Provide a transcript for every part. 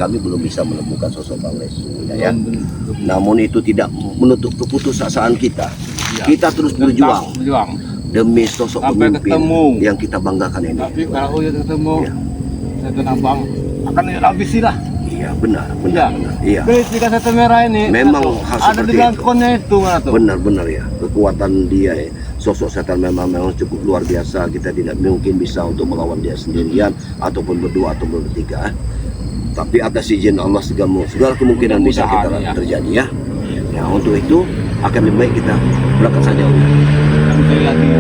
kami belum bisa menemukan sosok Bang Rey sesungguhnya ya. Namun itu tidak menutup keputusasaan kita. Kita terus berjuang demi sosok sampai pemimpin ketemu yang kita banggakan ini. Tapi kalau udah ketemu, Ya. saya dan abang akan habisi lah. Iya benar. Iya. Ketika satu merah ini, Memang hal ada seperti di belakangnya itu, tuh. Benar ya, kekuatan dia ya. Sosok setan memang cukup luar biasa. Kita tidak mungkin bisa untuk melawan dia sendirian ataupun berdua atau bertiga. Tapi atas izin Allah segala kemungkinan bisa kita terjadi ya. Ya untuk itu akan lebih baik kita berangkat saja.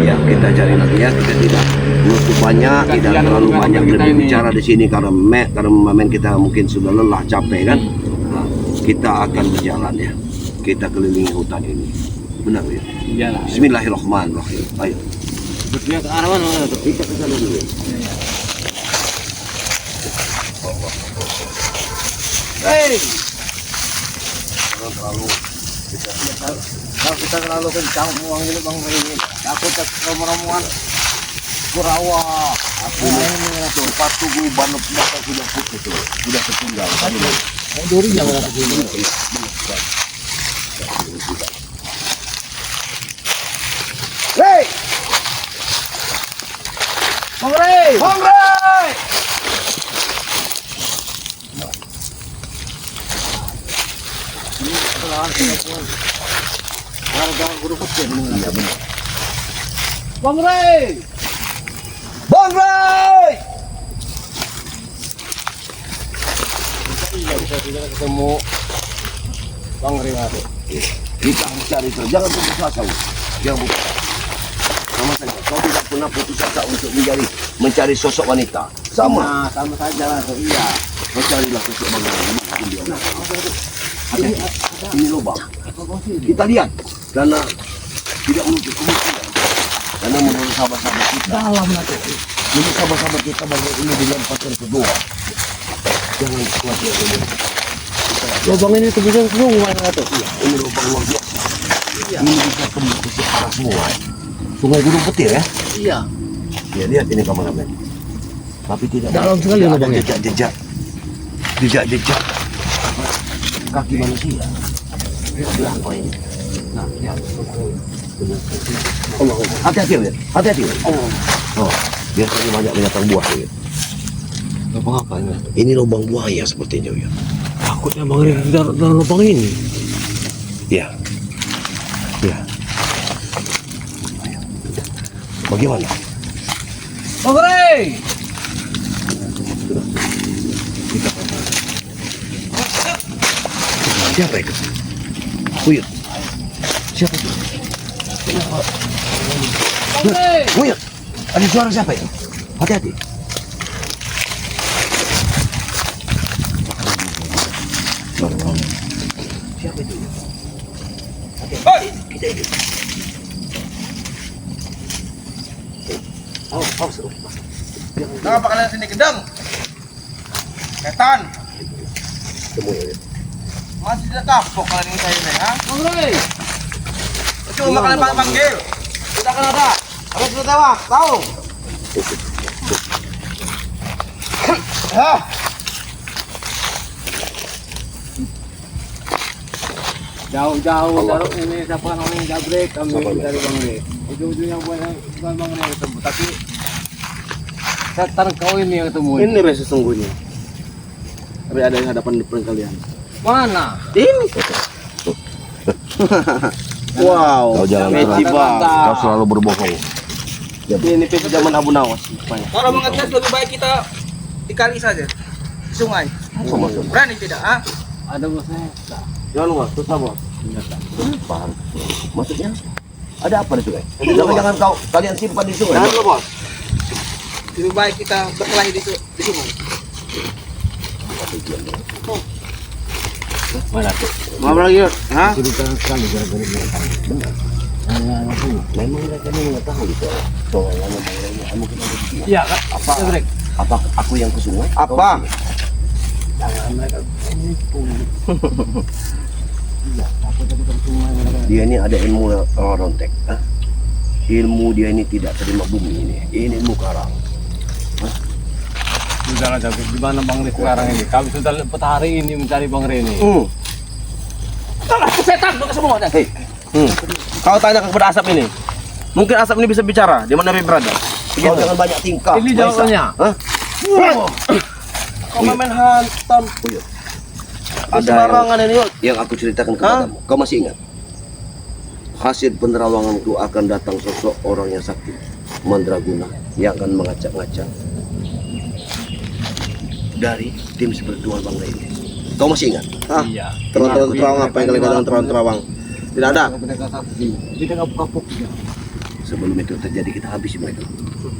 Ya kita cari lagi ya. Kita tidak menutup banyak, tidak terlalu banyak lebih bicara di sini karena momen kita mungkin sudah lelah, capek kan. Nah, kita akan berjalan ya. Kita kelilingi hutan ini. Benar ya. Iyalah. Bismillahirrahmanirrahim. Ayo. Berarti ke arah mana? Kita ke sana dulu. Hei, Kalau kita terlalu kencang muang ini Bang Rey, aku tak rombongan Kurawa. Aku ini tuh sepatu ban belakang sudah putih tuh, sudah tertinggal. durinya mana tuh? Rey, Bang Rey! Bang Rey. Iya benar. Bang Rey! Bang Rey. Bisa ketemu Bang Rey ada. Kita harus cari terus, jangan putus asa. Jangan putus asa. Sama saja, kau tidak pernah putus asa untuk mencari sosok wanita. Sama. Nah, sama saja lah, iya. Mencarilah sosok Bang Rey. Ini lubang. Kita lihat karena tidak menutup kemungkinan. Karena menurut sahabat-sahabat kita, Dalam lah tuh. menurut sahabat-sahabat kita Bang Rey ini dilemparkan ke doa. Jangan khawatir ini. Lubang ini tuh bisa semua mana tuh? Iya, ini lubang luar biasa. Ini bisa tembus ke arah semua. Sungai Gunung Petir ya. Iya. Ya lihat ini kameramen. Tapi tidak Dalam sekali tidak ada lubangnya. jejak kaki manusia. Apa ini? Nah, lihat. Allah, hati-hati ya, hati-hati. Oh, biasanya banyak binatang buah ya. Lubang apa ini? Ini lubang buaya sepertinya ya. Takutnya Bang Rey di dalam lubang ini. Ya, ya. Bagaimana? Bang Rey! Siapa itu? Buyut. Siapa itu? Bang Rey! Buyut. Ada suara siapa itu? Hati-hati. Siapa itu? Hei! Kita ini. Awas. Kenapa kalian sini gedeng? Setan! Temu ya. Masih tidak kapok kalian ini saya ini, ha? Bang Rey! Cuma kalian panggil. Kita kan ada. Kalian sudah tewas, tahu? Hah? Jauh-jauh taruh ini siapa namanya Gabrek kami dari Bang Rey. Ujung-ujungnya bukan Bang Rey yang ketemu, tapi setan kau ini yang ketemu. Ini Rey sesungguhnya. Rey ada di hadapan depan kalian. Mana? Ini. Wow. Kau jangan Meci bang. Kau selalu berbohong. Ini PC zaman Abu Nawas. Rupanya. Kalau mengetes lebih baik kita di kali saja, di sungai. Berani tidak? Ah? Ada bosnya. Jangan lupa, susah bos. Paham. Maksudnya? Ada apa di sungai? Jangan kalian simpan di sungai. Jangan lupa bos. Lebih baik kita berkelahi di sungai. Mana tuh? Mau lagi yuk? Hah? Cerita sekali gara-gara binatang. Benar. Memang mereka ini mengetahui soalnya kamu kita di sini. Iya, Kak. Apa? Apa aku yang ke sungai? Apa? Jangan mereka dia ini ada ilmu rontek. Ilmu dia ini tidak terima bumi ini. Ini ilmu karang. Sudahlah Jabrik, di mana Bang Rey sekarang ini? Kami sudah lepas hari ini mencari Bang Rey ini. Setan bukan semua. Hei. Kau tanya kepada Asap ini. Mungkin Asap ini bisa bicara di mana dia berada. Kau jangan banyak tingkah. Ini jawabannya. Hah? Kau main hantam. Ada Sembarangan ini, Yul. yang aku ceritakan kepadamu. Kau masih ingat? Hasil penerawanganku akan datang sosok orang yang sakti, mandraguna, yang akan mengacak-ngacak dari tim spiritual Bang Rey. Kau masih ingat? Hah? Iya. Terawang apa yang kalian katakan terawang? Tidak ada. Mereka saksi. Tidak kapok-kapok. Sebelum itu terjadi kita habisi mereka.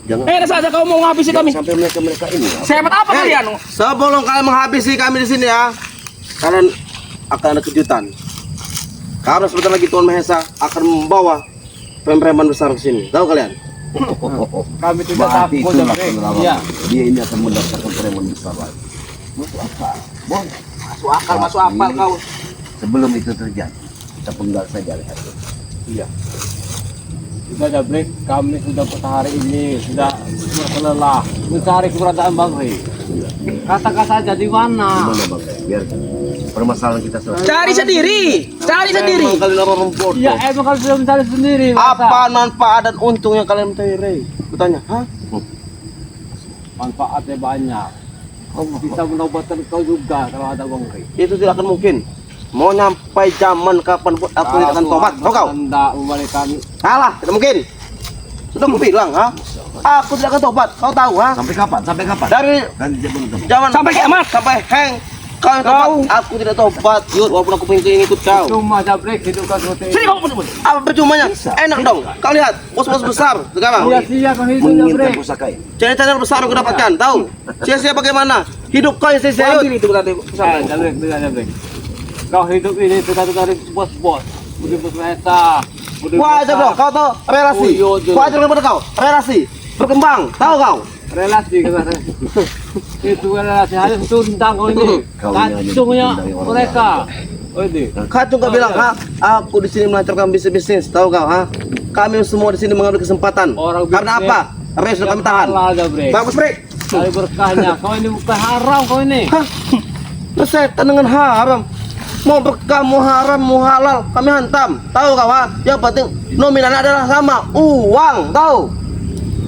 Jangan Saja kau mau menghabisi kami. sampai mereka ini. Sehebat apa kalian? Sebelum kalian menghabisi kami di sini ya, kalian akan ada kejutan. Karena sebentar lagi Tuhan Mahesa akan membawa preman besar ke sini. Tahu kalian? Kami tidak Berarti takut itulah Jabrik. penerawangan. Iya. Dia ini akan mendapatkan preman besar lagi. Masuk akal. Bon. Masuk akal kau. Sebelum itu terjadi, kita penggal saja leher. Iya. Sudah Jabrik, kami sudah hari ini sudah berlelah mencari keberadaan Bang Rey. Katakan saja di mana? Gimana Bang Rey? Biarkan permasalahan kita selesai. Cari sendiri. Emang kalian orang bodoh. Ya emang kalau sudah mencari sendiri. Apa manfaat dan untung yang kalian mencari Rey? Kutanya, hah? Manfaatnya banyak. Bisa menobatkan kau juga kalau ada Bang Rey. Itu tidak akan mungkin. Mau nyampai zaman kapan pun aku tidak akan tobat. Tahu kau? Hendak membalik kami. Salah, tidak mungkin. Sudah aku bilang, ha? Aku tidak akan tobat. Kau tahu, ha? Sampai kapan? Sampai kapan? Dari Kan dia belum tahu. zaman sampai kiamat, sampai heng. Kau yang tobat, aku tidak tobat. Yud, walaupun aku pengen ikut kau. Cuma Jabrik hidupkan seperti Sini ini. kau apa percumanya? Enak dong. Kau lihat, bos-bos besar sekarang. Sia-sia kau hidup Menginginkan Jabrik. pusaka ini. Channel-channel besar aku dapatkan, tahu? Sia-sia bagaimana? Hidup kau yang sia-sia, Yud. Itu berarti Jabrik, dengar Jabrik. Kau hidup ini tergantung dari bos-bos. Bos Mahesa. Wah, itu dong. Kau tahu relasi. Kau ajar kepada kau. Relasi. Berkembang. Tahu kau? Relasi kata itu relasi hanya tentang kau ini. Kau ini hanya Kacungnya dipindahi orang mereka. Oh ini. Kacung kau bilang, ha? Aku di sini melancarkan bisnis, tahu kau, ha? Kami semua di sini mengambil kesempatan. Orang Karena bisnis apa? Res sudah kami tahan. Halal Jabrik. Bagus, Bre. Dari berkahnya. Kau ini bukan haram kau ini. Hah? Setan dengan haram. Mau berkah, mau haram, mau halal, kami hantam. Tahu kau, ha? Yang penting nominalnya adalah sama, uang, tahu?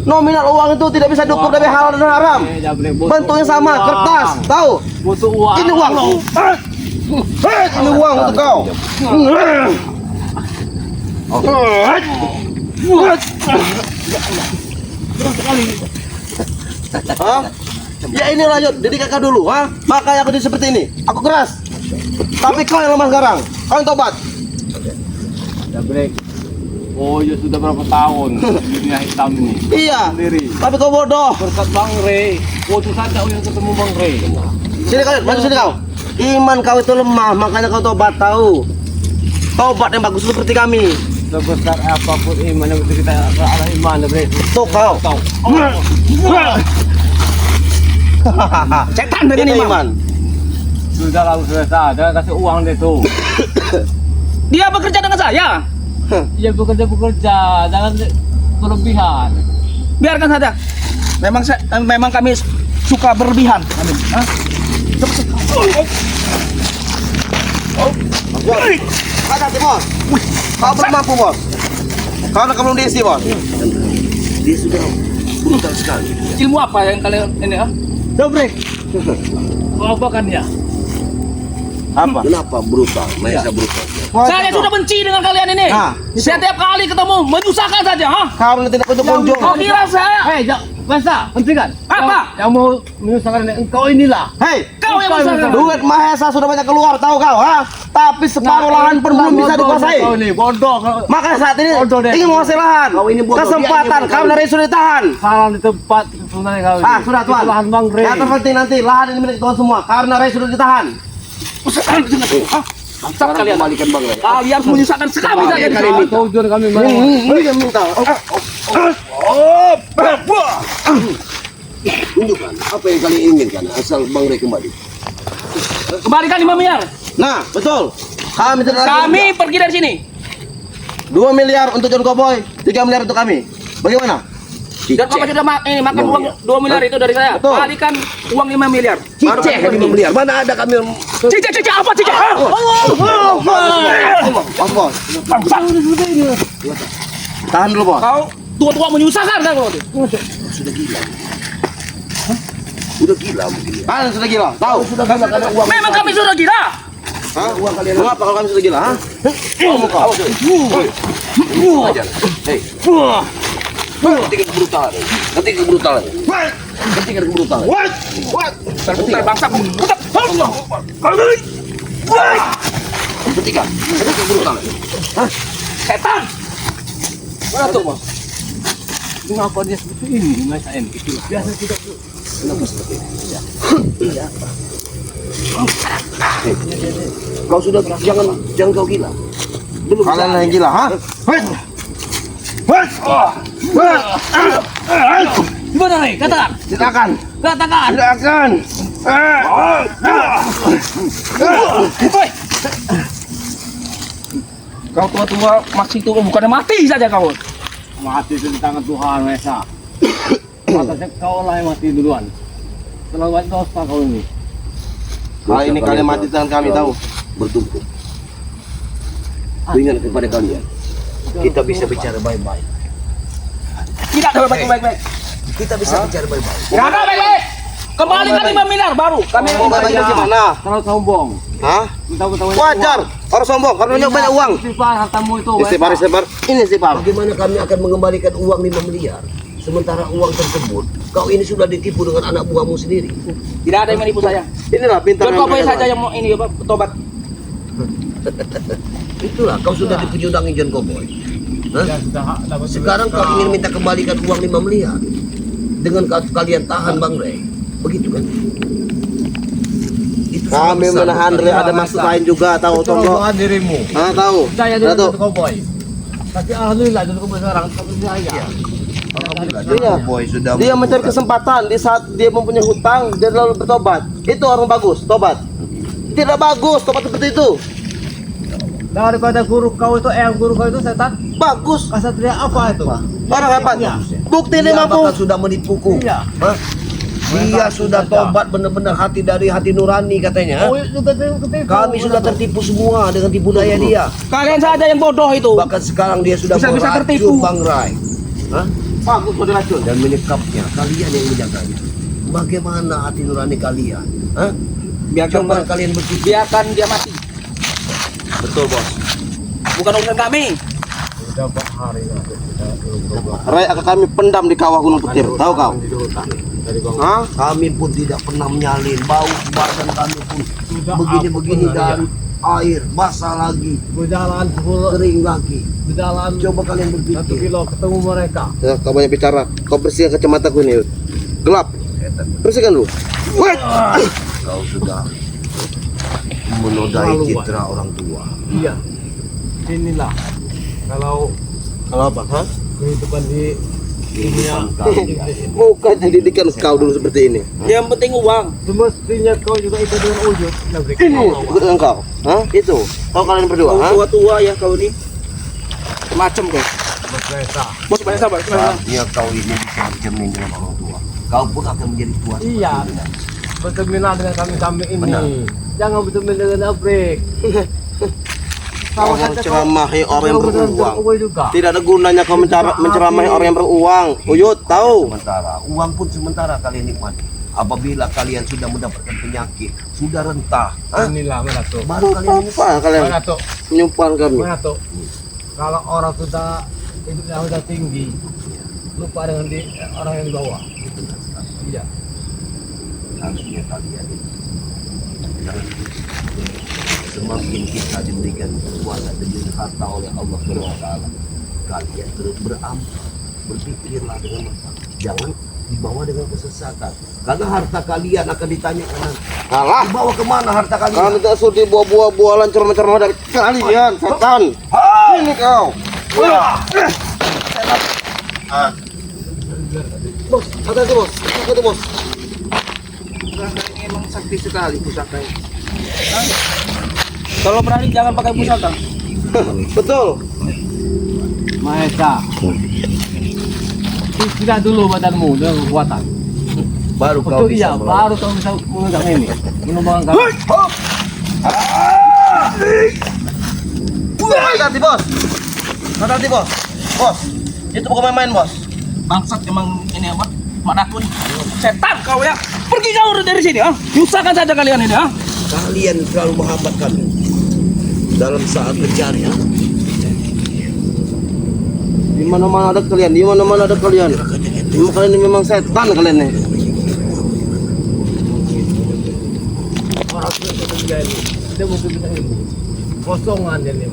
Nominal uang itu tidak bisa diukur dari halal dan haram. Jabrik, butuh Bentuknya sama, uang. kertas, tahu? Butuh uang. Ini uang. Ini uang untuk kau. Hah? Ya ini lanjut, jadi kakak dulu, ha? Makanya aku jadi seperti ini. Aku keras. Tapi kau yang lemah sekarang. Kau yang tobat. Jabrik. Oh ya sudah berapa tahun di dunia hitam ini. Iya. Sendiri. Tapi kau bodoh. Berkat Bang Rey. Waktu saja yang ketemu Bang Rey. Sini kau, maju sini kau. Iman kau itu lemah, makanya kau tobat, tahu? Tobat yang bagus seperti kami. Sebesar apapun iman yang bisa kita ke arah iman Jabrik. Tuh kau. Kau. Setan dengan iman. Sudah lalu selesai. Jangan kasih uang dia tuh. Dia bekerja dengan saya. Ya bekerja, jangan berlebihan. Biarkan saja. Memang kami suka berlebihan. Hati-hati, bos. Kau belum mampu, bos. Karena kamu belum diisi, bos. Dia sudah brutal sekali. Ilmu apa yang kalian ini, ah? Jabrik. Mau apa kan ya? Apa? Kenapa brutal? Mahesa brutal. Saya sudah benci dengan kalian ini. Nah, Setiap kali ketemu menyusahkan saja, ha? Kau tidak untuk kunjung. Kau kira saya? Hei, Mahesa, hentikan. Apa? Yang mau menyusahkan engkau inilah. Hei, Kau yang menyusahkan. duit Mahesa sudah banyak keluar, tahu kau, ha? Tapi separuh lahan pun belum bisa dikuasai. Kau ini bodoh. Makanya saat ini Bodoh deh. ingin menguasai lahan. Kau ini bodoh, Kesempatan dia ini kau bodoh. dari sudah ditahan. Salah di tempat sebenarnya kau. Ah, sudah tuan. Itu lahan Bang Rey. Yang terpenting nanti lahan ini milik tuan semua karena Ray sudah ditahan. Sekarang kalian kembalikan Bang Rey. Kalian menyusahkan sekali saja di kali sini. ini. Tujuan kami mau. Ini yang minta. Tunjukkan apa yang kalian inginkan asal Bang Rey kembali. Kembalikan 5 miliar. Nah, betul. Kami tidak lagi. Kami pergi dari sini. 2 miliar untuk John Cowboy, 3 miliar untuk kami. Bagaimana? Dan kamu sudah makan uang 2 miliar itu dari saya. Betul. Balikan uang 5 miliar. Baru kami 5 miliar. Mana ada kami Cicek apa cicek? Bos, bos. Tahan dulu, bos. Kau tua-tua menyusahkan kan kau? sudah gila. Udah gila mungkin ya. Kalian sudah gila, tahu? Sudah gila karena uang. Memang kami sudah gila. Hah? Uang kalian Mengapa kalau kami sudah gila, ha? Kamu kau. aja. Hei. Ketika kebrutalan. Ketika kebrutalan. Ketika kebrutalan. Terputar bangsa. Ketika kebrutalan. Setan. Mana tuh bos? Mengapa dia seperti ini? Mas Ain, itu biasa tidak tuh. Kenapa seperti ini? Iya. Kau sudah jangan kau gila. Belum Kalian yang gila, ha? Gimana nih? Katakan. Silakan. Katakan. Silakan. Woi. Kau tua-tua maksi itu bukannya mati saja kau. Mati itu di tangan Tuhan Esa. Makanya kau lah yang mati duluan. Terlalu banyak dosa kau ini. Kali ini kalian mati tangan kami, tahu? bertumpuk. Aku ingat kepada kalian. Kita bisa bicara baik-baik. Tidak ada baik-baik. Kita bisa bicara baik-baik. Tidak ada baik-baik. Kembalikan 5 miliar baru. Kami Mau baik-baik gimana? Terlalu sombong. Hah? Tahu-tahu Wajar. Orang sombong karena punya banyak uang. Istighfar hartamu itu. Istighfar. Ini istighfar. Bagaimana kami akan mengembalikan uang 5 miliar? Sementara uang tersebut, kau ini sudah ditipu dengan anak buahmu sendiri. Tidak ada yang menipu saya. Inilah pintar. Dan kau saja yang mau ini apa tobat. Itulah, kau sudah dipujudang John Cowboy. Hah? Ya, sudah dapat Sekarang kau ingin minta kembalikan uang 5 miliar. Dengan kalian tahan Bang Rey. Begitu kan? Itu sangat Kami besar menahan bukan? Rey, ada maksud lain juga, tahu Tonggo? keterlaluan dirimu. Ah, tahu. Saya Tahu. dulu cowboy. Tapi alhamdulillah dulu kau sekarang tapi saya. Iya. Boy sudah Dia mencari kesempatan di saat dia mempunyai hutang, dia lalu bertobat. Itu orang bagus, tobat. Tidak bagus tobat seperti itu. Daripada guru kau itu guru kau itu setan. Bagus. Kasatria apa itu? Orang apa? Iya. Bukti dia dia mampu. bahkan sudah menipuku. Iya. Hah? Dia sudah tobat benar-benar hati dari hati nurani katanya. Oh, itu ketipu. Kami sudah tertipu semua dengan tipu daya dia. Kalian saja yang bodoh itu. Bahkan sekarang dia sudah Bisa-bisa meracun tertipu. Bang Rai. Hah? Bagus kau diracun. Dan menyekapnya. Kalian yang menjaganya. Bagaimana hati nurani kalian? Hah? Coba kalian berpikir. Biarkan dia mati. Betul bos. Bukan urusan kami. Sudah 4 hari lah kita belum Rey akan kami pendam di kawah Gunung Petir, tahu kau? di hutan. Dari Bang Hah? Kami pun tidak pernah menyalin. Bau badan kami pun Sudah begini-begini apa pun dan air basah lagi, berjalan 10 kering lagi. berjalan Coba kalian 1 berpikir. kilo ketemu mereka. Ya, kau banyak bicara. Kau bersihkan kacamataku ini. Gelap. Bersihkan dulu. Wait. Kau sudah menodai citra orang tua. Iya. Inilah kalau Apa? Hah? kehidupan di dunia Kalian. Bukan didikan kau dulu seperti ini. Yang penting uang. semestinya kau juga itu dengan wujud negeri Ini bukan engkau. Hah? Itu. Kau kalian berdua, Kau hah? tua-tua ya kau ini. Macam kau. berpresa. Bos banyak sabar. Saatnya kau ini bisa bercermin dengan orang tua. Kau pun akan menjadi tua. seperti Iya. ini. Bertemanlah dengan kami ini. Benar. Jangan berteman dengan Abrik. Orang ceramahi orang yang beruang. juga. Tidak ada gunanya kau menceramahi orang yang beruang. Uyut, tahu? Sementara uang pun sementara kalian nikmati. Apabila kalian sudah mendapatkan penyakit, sudah rentah, Inilah mana tuh? baru kalian Apa kalian Mana tuh? menyumpah kami? Mana tuh? Kalau orang sudah hidupnya sudah tinggi, lupa dengan orang yang di bawah. Iya. harusnya kalian ini jangan semakin kita diberikan kuasa dan harta oleh Allah SWT, kalian terus beramal, berpikirlah dengan matang, jangan dibawa dengan kesesatan, karena harta kalian akan ditanyakan nanti. Alah, Dibawa kemana harta kami kalian? tidak sudi buah-buahan ceramah-ceramah dari kalian, setan. Ini kau. Bos, hati-hati bos, hati-hati bos. Ini emang sakti sekali pusaka ini. Kalau berani jangan pakai pusaka. Betul. Mahesa. Tidak dulu badanmu dengan kekuatan. Baru kau Untuk iya, bisa melawan. baru kau bisa memegang ini. Mengembangkan kamu. Hati-hati bos. Hati-hati bos. Bos, itu bukan main-main bos. Bangsat emang ini apa? Mak Dakun. Setan kau ya. Pergi jauh dari sini ah. Nyusahkan saja kalian ini ah. Kalian terlalu menghambat kami dalam saat mencari. Di mana-mana ada kalian, di mana-mana ada kalian. Kalian ini memang setan kalian nih. Tidak mungkin bisa ini. Kosongan ini.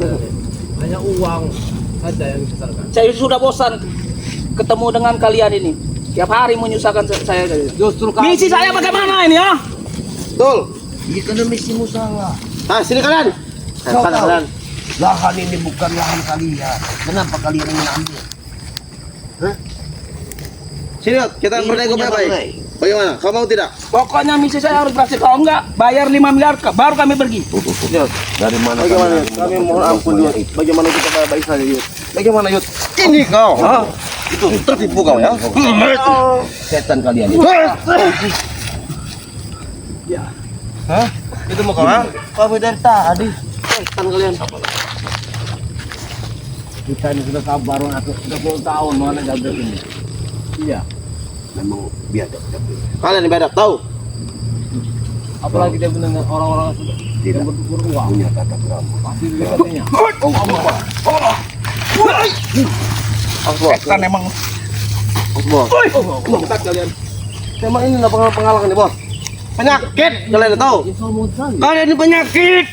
Hanya uang saja yang dibesarkan. Saya sudah bosan ketemu dengan kalian ini. Tiap hari menyusahkan saya. Justru kami. Misi saya bagaimana ini ah? Betul. Ini karena misimu salah. Nah, sini kalian. Kau Sana tahu, kalian. lahan ini bukan lahan kalian. Kenapa kalian ingin ambil? Sini, Yot, kita Ini bernego punya baik-baik. Bang Ray. Bagaimana? Kau mau tidak? Pokoknya misi saya harus berhasil. Kalau enggak, bayar 5 miliar baru kami pergi. Yot, Dari mana bagaimana Yot? kalian Kami mendapatkan mohon uang ampun sebanyak Yot. itu? Bagaimana kita baik saja Yot? Bagaimana Yot? Ini kau. Hah? Itu tertipu kau ya? Setan kalian ini. Hah? Itu mau kau ha? Kau dari tadi. Setan kalian. Kita ini sudah sabar atau 30 tahun mana gagal ini. Iya. Memang biadab. Kalian yang beradab tahu? Apalagi dia mendengar orang-orang sudah Tidak beruang. punya tata krama. Pasti katanya. Setan emang. Bos. Bentar kalian. Emang ini nggak pengalaman nih bos. Penyakit kalian tahu? Kalian ini penyakit.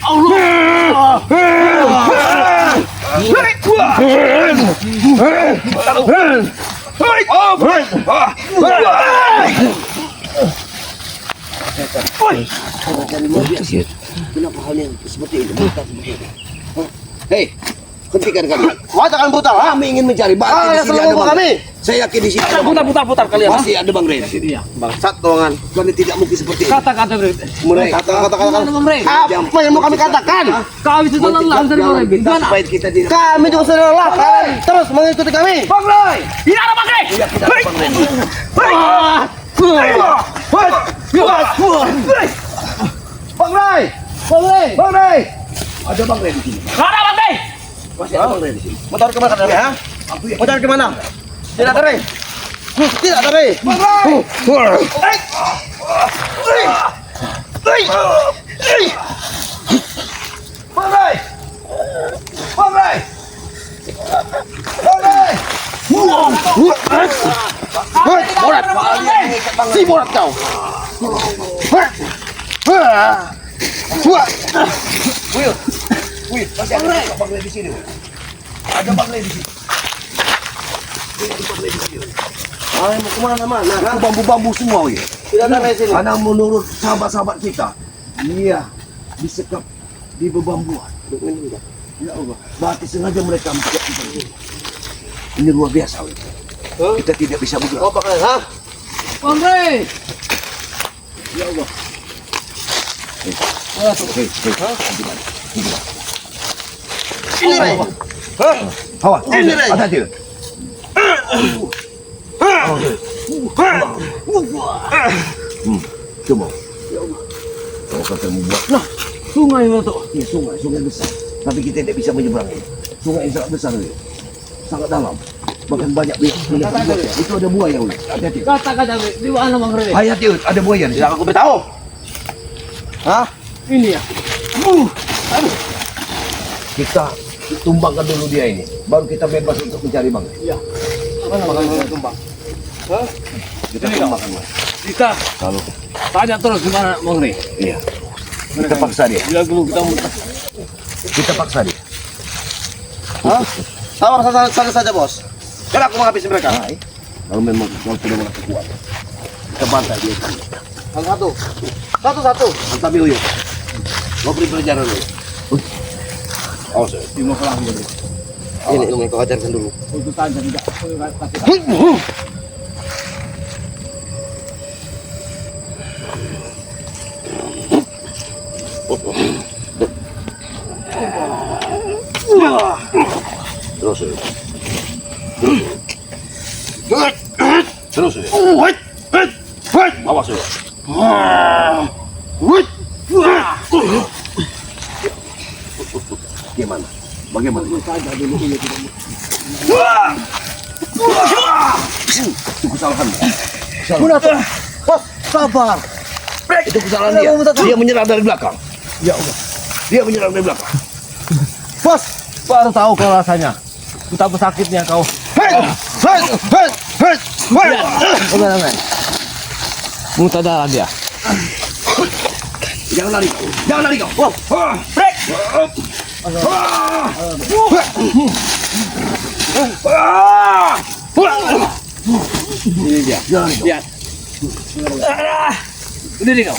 Kenapa kalian seperti ini? Buta seperti ini. Hah? Hei, hentikan kami. Katakan buta, ha? Kami ingin mencari batu di sini ada Bang. kami. Saya yakin di sini ada Bang. Putar-putar kalian. Pasti ada Bang Ray di sini. Iya. Bangsat tolongan. Kalian tidak mungkin seperti ini. Kata-kata berita. Mulai Katakan. Bang Apa yang mau kami katakan? Kau itu lelah dari Bang Ray. kita supaya kita tidak Kami juga sudah lelah. Kalian terus mengikuti kami. Bang Ray. Tidak ada Bang Ray. tidak tidak ada Bang Ray. Bang Ray. Bang Ray. Ada Bang Ray di sini. Tidak ada Bang Ray. Pasti ada Bang Ray di sini. Mau taruh kemana kalian? Ha? Aku yakin. Mau taruh kemana? Tidak ada Ray. Tidak ada Ray. Bang Ray. Bang Ray. Bang Ray. Bang Ray. Borat. Si borat kau. Wih, pasti ada Bang Ray di sini. Wih. Ada Bang Ray di sini. Mau kemana-mana? Itu bambu-bambu semua, wih. Tidak ada Ray sini. Karena menurut sahabat-sahabat kita, dia disekap di bebambuan. Ya Allah, berarti sengaja mereka menjadi kita. Ini luar biasa, wih. Kita tidak bisa bergerak. Mau apa kalian? Ha? Bang Ray. Ya Allah. Ini Ray. Awas, Ini, Ray. hati-hati. Coba. Ya Allah. Kau akan membuat. Nah, Sungai itu. iya sungai besar. Tapi kita tidak bisa menyeberangi. Sungai yang sangat besar, wih. Sangat dalam. Bahkan banyak itu ada buaya, wih. Hati-hati. Kata-kata di mana Bang Ray? Hati-hati, wih. Ada buaya di sini. Tidak aku beritahu. Hah? Ini ya. Kita tumbangkan dulu dia ini, baru kita bebas untuk mencari Bang. Iya. Mana Bang Ray tumbang? Kita tumbangkan Bang. Kita Kalau tanya terus di mana Bang Ray? iya, kita paksa dia. Bila dulu kita muntah. Kita paksa dia. Hah? Sabar saja bos. Biar aku menghabisi mereka. Kalau memang kau tidak merasa kuat, kita bantai dia. Satu. Satu. Hantam yuk. Kau beri pelajaran dulu. Awas. Di mau pulang dulu. Ini kau ajarkan dulu. Untuk tanya tidak. Kasih. Terus. Terus ya. Awas ya. Gimana? Bagaimana? Itu kesalahan. Udah tuh. Bos, sabar. Itu kesalahan dia. Dia menyerang dari belakang. Ya Allah. Dia menyerang dari belakang. Bos, baru tahu kau rasanya. Betapa sakitnya kau. Benar. Muntah darah dia. Jangan lari kau. Jangan lari kau. Break. Ini dia. Lihat. Berdiri kau.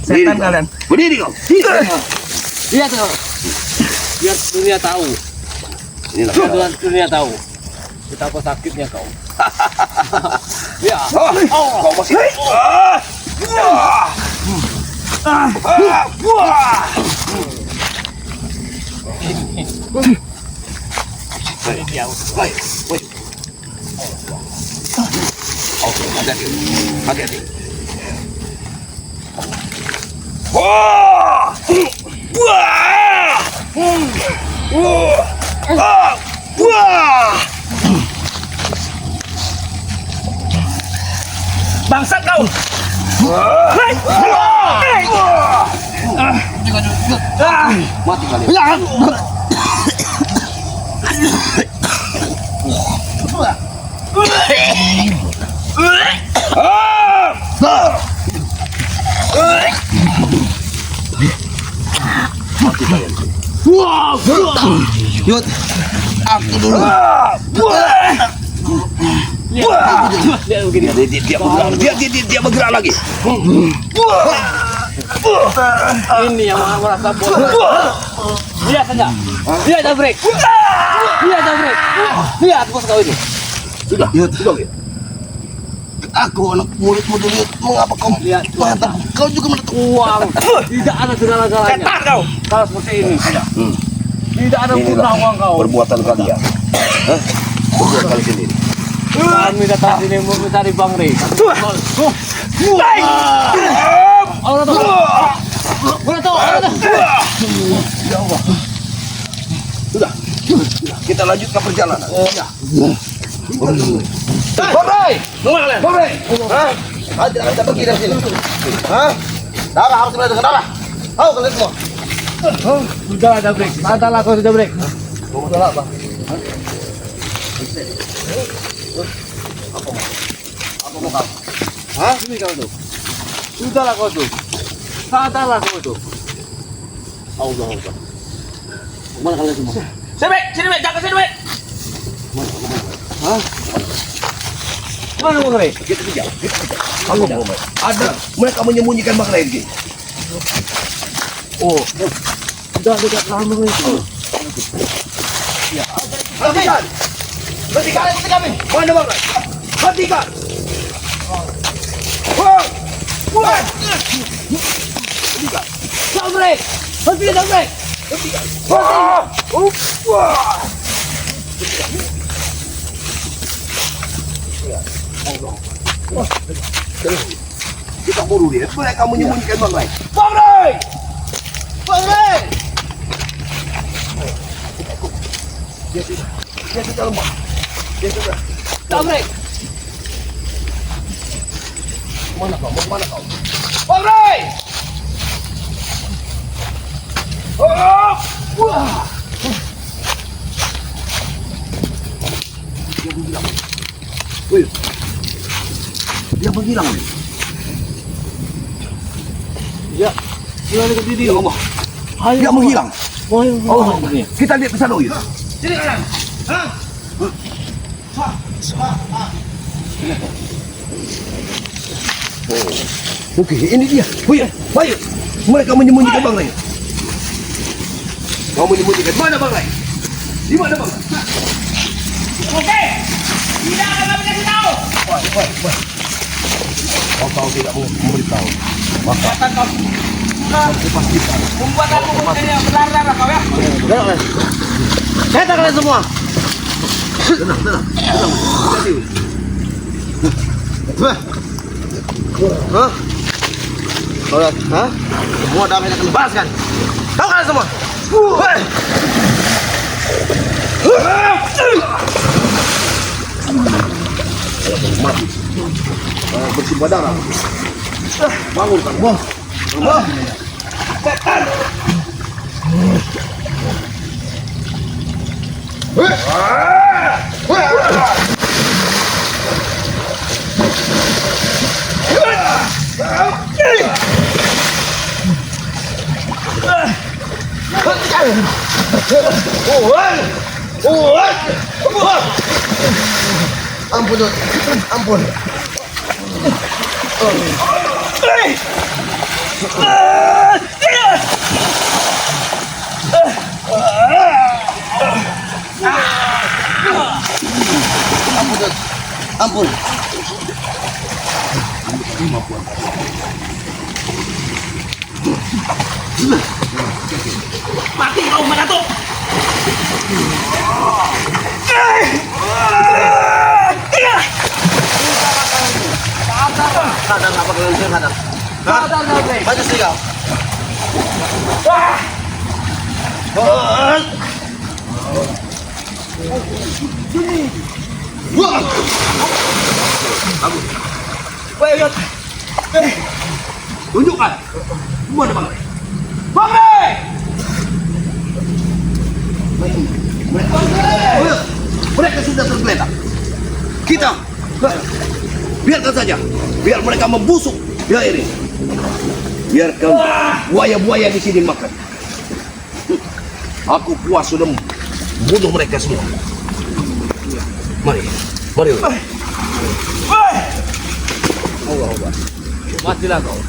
Setan kalian. Berdiri kau. Lihat tuh. Biar dunia tahu. Inilah. Biar dunia tahu. Betapa sakitnya kau. Ya. Kau masih. Hati-hati. Bangsat kau. Mati kalian. Yud, aku dulu. Dia bergerak lagi. Ini yang merasa bodoh. Lihat saja. Lihat Jabrek. Lihat Jabrek. Lihat bos kau itu. Sudah. Aku anak muridmu dulu. Mengapa kau Lihat. mengatakan kau juga mendapat Uang. Tidak ada segala-galanya. Setan kau. Kalau seperti ini tidak. Tidak ada Inilah guna uang kau. perbuatan kalian. Berbuat kali sendiri. Kami datang sini mau mencari Bang Rey. Orang tuh. Sudah. Kita lanjutkan perjalanan. Bang Rey. Hah? Tidak bisa pergi dari sini. Hah? Darah harus mulai dengan darah. Tahu kalian semua? Sudah ada break. Santai kau sudah break. Saudara apa? Apa mau kamu? Hah? Ini kau tuh. Sudahlah kau tuh. Sadarlah kau tuh. Allah Allah. Mana kalian semua? Sini, Mek. Jangan sini, Mek. Mana Bang Rey? Kita kejar. Ada mereka menyembunyikan Bang Rey. Oh. Sudah dekat lama itu. Hentikan. Mana Bang Rey? Hentikan. Jabrek. Henti Jabrek. Kita buru dia. Mereka menyembunyikan Bang Rey. Bang Rey! Dia sudah lemah. Dia sudah. Jabrek. Mana kau? Mau kemana kau? Bang Rey! Dia menghilang. Ya. Gimana ke diri? Ya Allah. Ayo. Dia menghilang. Oh, Kita lihat ke sana yuk. Sini kalian. Hah? Oke, ini dia. Baik. Mereka menyembunyikan Bang Rey. Kau menyembunyikan mana Bang Rey? Di mana Bang Rey? Oke. Tidak akan kami kasih tahu. Kau tidak mau memberitahu. Maka Setan kau. aku pastikan. Membuat aku menjadi berdarah kau ya. Setan kalian semua. Tenang. Hah? Hah? Semua damai akan dibalaskan. Tahu kalian semua? Hei! Mati. Bersimbah darah. Bangun kan. Ampun, Dut. Ampun. Ampun, Dut. Ampun. Mati kau Madatuk. Sadar apa kalian sadar? Sadar Gabrek. Maju sih kau. Wait. Tunjukkan. Mana Bang? Mereka sudah tergeletak. Kita biarkan saja. Biar mereka membusuk di air ini. Biarkan buaya-buaya di sini makan. Aku puas sudah membunuh mereka semua. Mari. Matilah kau.